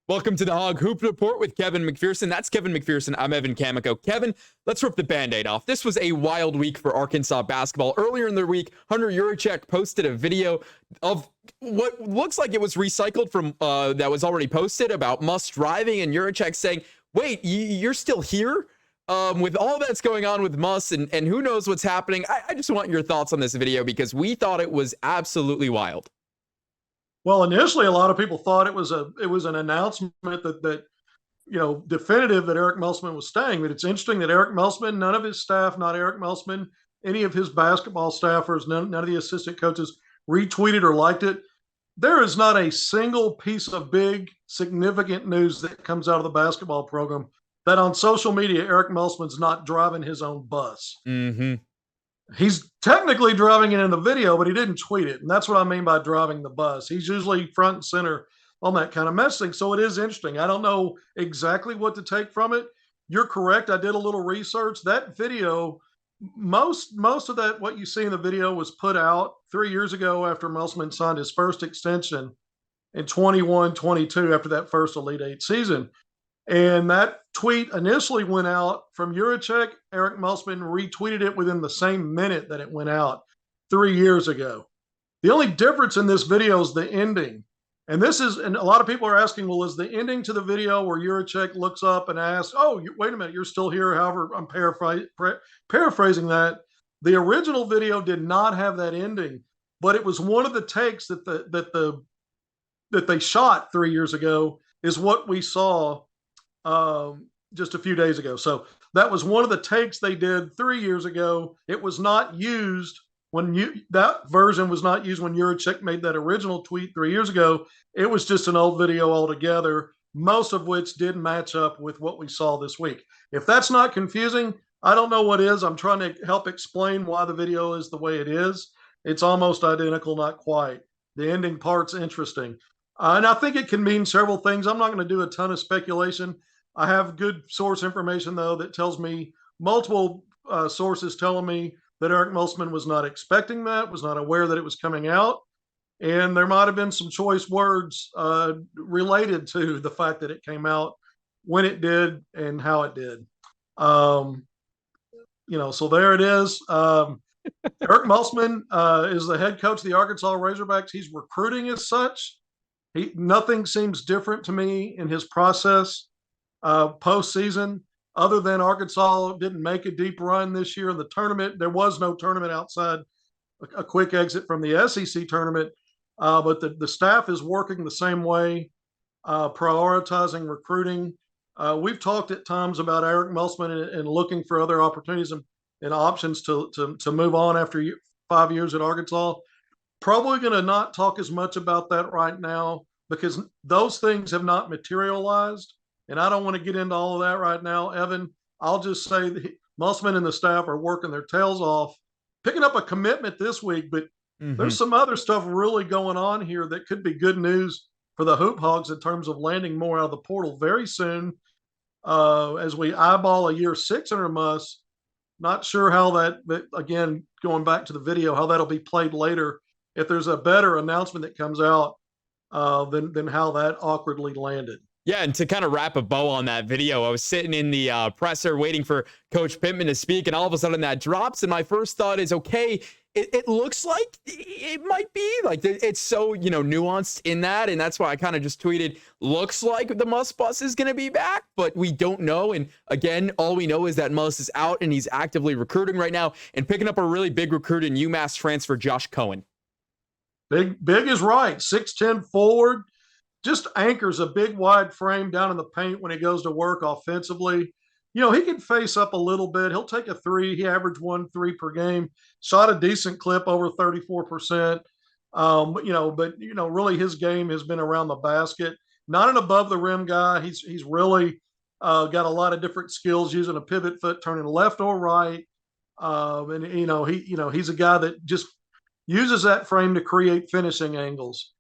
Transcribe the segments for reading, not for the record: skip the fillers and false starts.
Welcome to the Hog Hoop Report with Kevin McPherson. That's Kevin McPherson. I'm Evan Kamiko. Kevin, let's rip the Band-Aid off. This was a wild week for Arkansas basketball. Earlier in the week, Hunter Yurachek posted a video of what looks like it was recycled from that was already posted about Muss driving, and Yurachek saying, wait, you're still here? With all that's going on with Muss and who knows what's happening, I just want your thoughts on this video because we thought it was absolutely wild. Well, initially, a lot of people thought it was an announcement that definitive that Eric Musselman was staying. But it's interesting that Eric Musselman, none of his staff, not Eric Musselman, any of his basketball staffers, none of the assistant coaches retweeted or liked it. There is not a single piece of big, significant news that comes out of the basketball program that on social media Eric Musselman's not driving his own bus. Mm-hmm. He's technically driving it in the video, but he didn't tweet it. And that's what I mean by driving the bus. He's usually front and center on that kind of messaging. So it is interesting. I don't know exactly what to take from it. You're correct. I did a little research. That video, most of that, what you see in the video was put out 3 years ago after Musselman signed his first extension in 21-22 after that first Elite Eight season. And that tweet initially went out from Yurachek. Eric Musselman retweeted it within the same minute that it went out 3 years ago. The only difference in this video is the ending. And a lot of people are asking, well, is the ending to the video where Yurachek looks up and asks, oh, wait a minute, you're still here? However, I'm paraphrasing that. The original video did not have that ending, but it was one of the takes that they shot 3 years ago is what we saw just a few days ago. So that was one of the takes they did 3 years ago. It was not used that version was not used when Yurachek made that original tweet 3 years ago. It was just an old video altogether, most of which did match up with what we saw this week. If that's not confusing, I don't know what is. I'm trying to help explain why the video is the way it is. It's almost identical, not quite. The ending part's interesting. And I think it can mean several things. I'm not going to do a ton of speculation. I have good source information, though, that tells me multiple sources telling me that Eric Musselman was not expecting that, was not aware that it was coming out. And there might have been some choice words related to the fact that it came out when it did and how it did. So there it is. Eric Musselman is the head coach of the Arkansas Razorbacks. He's recruiting as such. Nothing seems different to me in his process postseason, other than Arkansas didn't make a deep run this year in the tournament. There was no tournament outside a quick exit from the SEC tournament, but the staff is working the same way, prioritizing recruiting. We've talked at times about Eric Musselman and looking for other opportunities and options to move on after 5 years at Arkansas. Probably going to not talk as much about that right now because those things have not materialized. And I don't want to get into all of that right now, Evan. I'll just say that Musselman and the staff are working their tails off, picking up a commitment this week, but there's some other stuff really going on here that could be good news for the Hoop Hogs in terms of landing more out of the portal very soon as we eyeball a year 6 under Muss. Not sure how that, again, going back to the video, how that'll be played later. If there's a better announcement that comes out than how that awkwardly landed. Yeah, and to kind of wrap a bow on that video, I was sitting in the presser waiting for Coach Pittman to speak, and all of a sudden that drops, and my first thought is, okay, it looks like it might be. Like, it's so, nuanced in that, and that's why I kind of just tweeted, looks like the Muss bus is going to be back, but we don't know, and again, all we know is that Muss is out, and he's actively recruiting right now, and picking up a really big recruit in UMass transfer Josh Cohen. Big is right. 6'10" forward. Just anchors a big wide frame down in the paint when he goes to work offensively. He can face up a little bit. He'll take a three. He averaged 1 3 per game, shot a decent clip over 34%. Really his game has been around the basket. Not an above the rim guy. He's really got a lot of different skills using a pivot foot, turning left or right. He's a guy that just uses that frame to create finishing angles.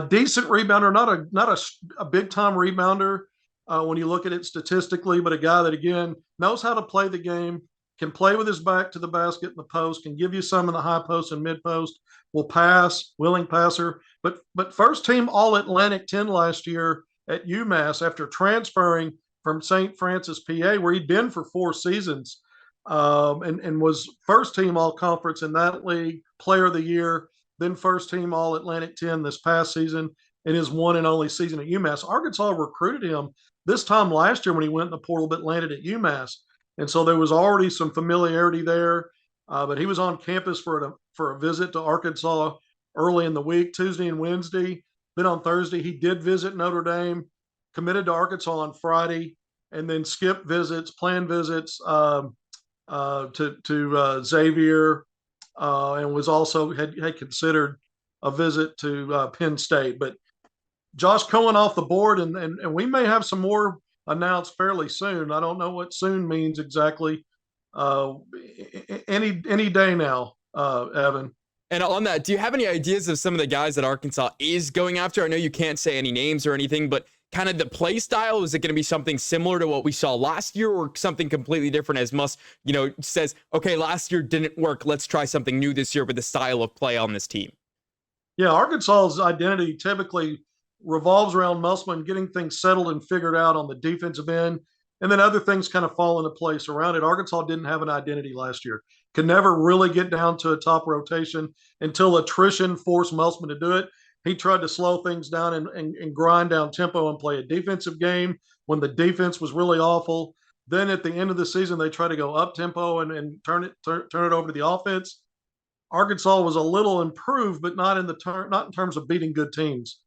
Decent rebounder, not a big time rebounder when you look at it statistically, but a guy that again knows how to play the game, can play with his back to the basket in the post, can give you some in the high post and mid post, will pass, willing passer. But first team All Atlantic 10 last year at UMass after transferring from St. Francis, PA, where he'd been for 4 seasons, and was first team all conference in that league, player of the year, then first team all Atlantic 10 this past season in his one and only season at UMass. Arkansas recruited him this time last year when he went in the portal, but landed at UMass. And so there was already some familiarity there. But he was on campus for a visit to Arkansas early in the week, Tuesday and Wednesday. Then on Thursday, he did visit Notre Dame, committed to Arkansas on Friday, and then skipped visits, planned visits to Xavier, and was also had considered a visit to Penn State. But Josh Cohen off the board, and we may have some more announced fairly soon. I don't know what soon means exactly. Any day now, Evan. And on that, do you have any ideas of some of the guys that Arkansas is going after? I know you can't say any names or anything, but kind of the play style, is it going to be something similar to what we saw last year, or something completely different, as Muss, says, okay, last year didn't work, let's try something new this year with the style of play on this team? Yeah, Arkansas's identity typically revolves around Musselman getting things settled and figured out on the defensive end, and then other things kind of fall into place around it. Arkansas didn't have an identity last year. Could never really get down to a top rotation until attrition forced Musselman to do it. He tried to slow things down and grind down tempo and play a defensive game when the defense was really awful. Then at the end of the season, they try to go up tempo and turn it over to the offense. Arkansas was a little improved, but not in terms of beating good teams.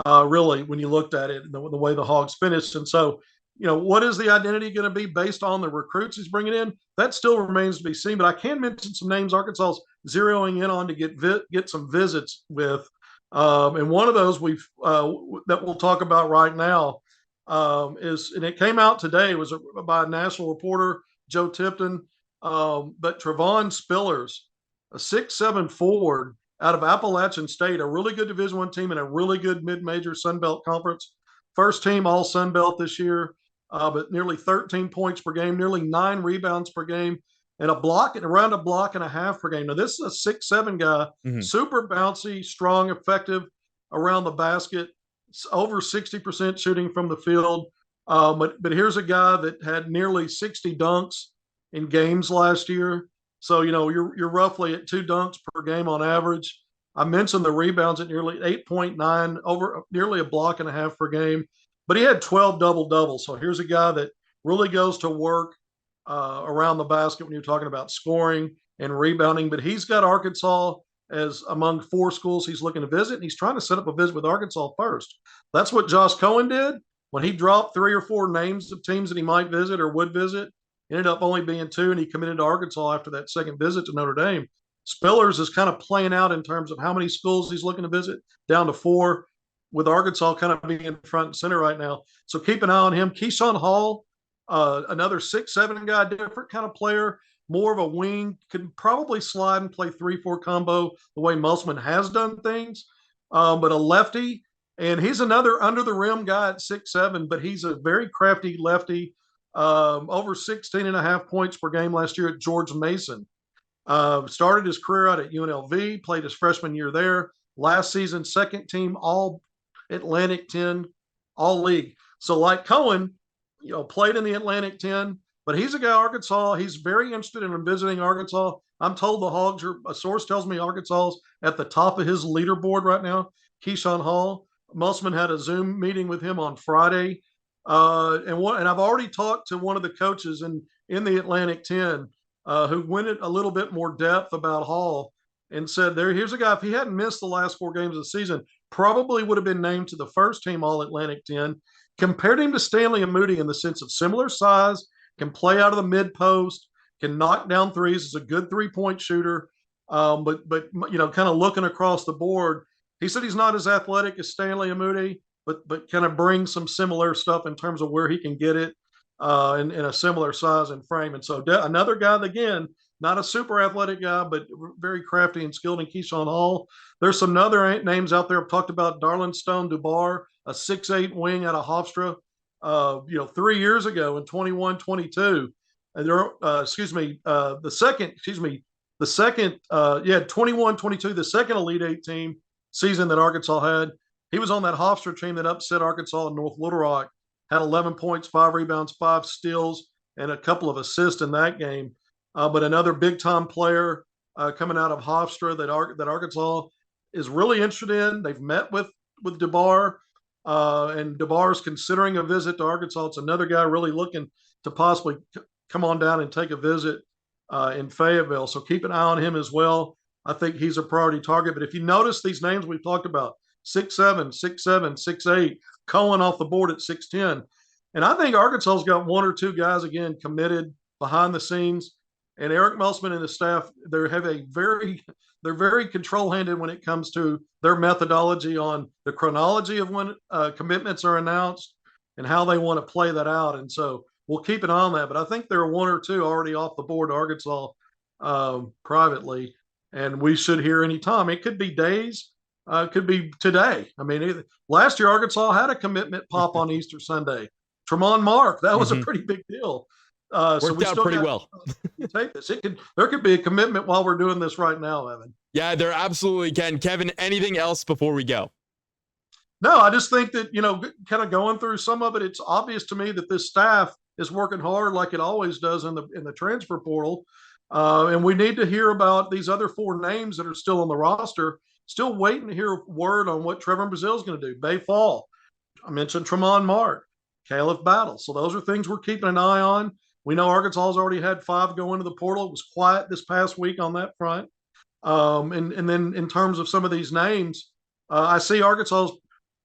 Really, when you looked at it, the way the Hogs finished. And so, what is the identity going to be based on the recruits he's bringing in? That still remains to be seen. But I can mention some names Arkansas is zeroing in on to get some visits with. And one of those that we'll talk about right now and it came out today. It was by a national reporter, Joe Tipton. But Trevon Spillers, a 6'7" forward out of Appalachian State, a really good Division I team and a really good mid-major Sun Belt conference. First team all Sun Belt this year, but nearly 13 points per game, nearly 9 rebounds per game, and around a block and a half per game. Now, this is a 6'7" guy, super bouncy, strong, effective around the basket, over 60% shooting from the field. But here's a guy that had nearly 60 dunks in games last year. So, you're roughly at 2 dunks per game on average. I mentioned the rebounds at nearly 8.9, over nearly a block and a half per game. But he had 12 double-doubles. So here's a guy that really goes to work around the basket when you're talking about scoring and rebounding. But he's got Arkansas as among 4 schools he's looking to visit, and he's trying to set up a visit with Arkansas first. That's what Josh Cohen did when he dropped 3 or 4 names of teams that he might visit or would visit. Ended up only being 2, and he committed to Arkansas after that second visit to Notre Dame. Spillers is kind of playing out in terms of how many schools he's looking to visit, down to 4, with Arkansas kind of being front and center right now. So keep an eye on him. Keyshawn Hall, another 6'7" guy, different kind of player, more of a wing, could probably slide and play 3-4 combo the way Musselman has done things, but a lefty. And he's another under the rim guy at 6'7", but he's a very crafty lefty. Over 16.5 points per game last year at George Mason. Started his career out at UNLV, played his freshman year there. Last season, second team all Atlantic 10, all league. So like Cohen, played in the Atlantic 10, but he's a guy, Arkansas. He's very interested in visiting Arkansas. I'm told the Hogs a source tells me Arkansas's at the top of his leaderboard right now. Keyshawn Hall. Musselman had a Zoom meeting with him on Friday. And I've already talked to one of the coaches in the Atlantic 10 who went in a little bit more depth about Hall and said, here's a guy, if he hadn't missed the last 4 games of the season, probably would have been named to the first team all Atlantic 10. Compared him to Stanley and Moody in the sense of similar size, can play out of the mid post, can knock down threes, is a good 3-point shooter. But kind of looking across the board, he said he's not as athletic as Stanley and Moody, but kind of brings some similar stuff in terms of where he can get it in a similar size and frame. And so another guy that, again, not a super athletic guy, but very crafty and skilled in Keyshawn Hall. There's some other names out there. I've talked about Darlin Stone Dubar, a 6'8" wing out of Hofstra, 3 years ago in 21-22. And the second 21-22, the second Elite Eight team season that Arkansas had. He was on that Hofstra team that upset Arkansas and North Little Rock, had 11 points, 5 rebounds, 5 steals, and a couple of assists in that game. But another big-time player coming out of Hofstra that Arkansas is really interested in. They've met with DeBar, and DeBar is considering a visit to Arkansas. It's another guy really looking to possibly come on down and take a visit in Fayetteville. So keep an eye on him as well. I think he's a priority target. But if you notice these names we've talked about, 6'7", 6'7", 6'8", Cohen off the board at 6'10". And I think Arkansas's got one or two guys, again, committed behind the scenes. And Eric Musman and the staff, they're very control-handed when it comes to their methodology on the chronology of when commitments are announced and how they want to play that out. And so we'll keep an eye on that. But I think there are one or two already off the board to Arkansas privately, and we should hear any time. It could be days. Could be today. I mean, last year Arkansas had a commitment pop on Easter Sunday. Tremont Mark, that was a pretty big deal. Worked out pretty well. Take this. There could be a commitment while we're doing this right now, Evan. Yeah, there absolutely can. Kevin, anything else before we go? No, I just think that, kind of going through some of it, it's obvious to me that this staff is working hard like it always does in the transfer portal. And we need to hear about these other 4 names that are still on the roster. Still waiting to hear word on what Trevor Brazile is going to do. Bay Fall, I mentioned Tremont Mark, Caleb Battle. So those are things we're keeping an eye on. We know Arkansas has already had 5 go into the portal. It was quiet this past week on that front. And then in terms of some of these names, I see Arkansas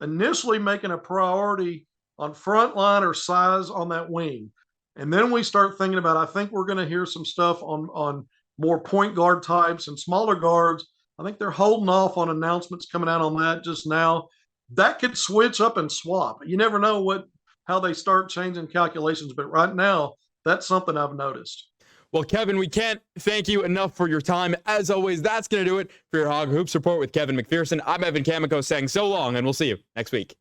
initially making a priority on frontliner size on that wing. And then we start thinking about, I think we're going to hear some stuff on more point guard types and smaller guards. I think they're holding off on announcements coming out on that just now. That could switch up and swap. You never know how they start changing calculations, but right now, that's something I've noticed. Well, Kevin, we can't thank you enough for your time. As always, that's going to do it for your Hog Hoops Report with Kevin McPherson. I'm Evan Camico saying so long, and we'll see you next week.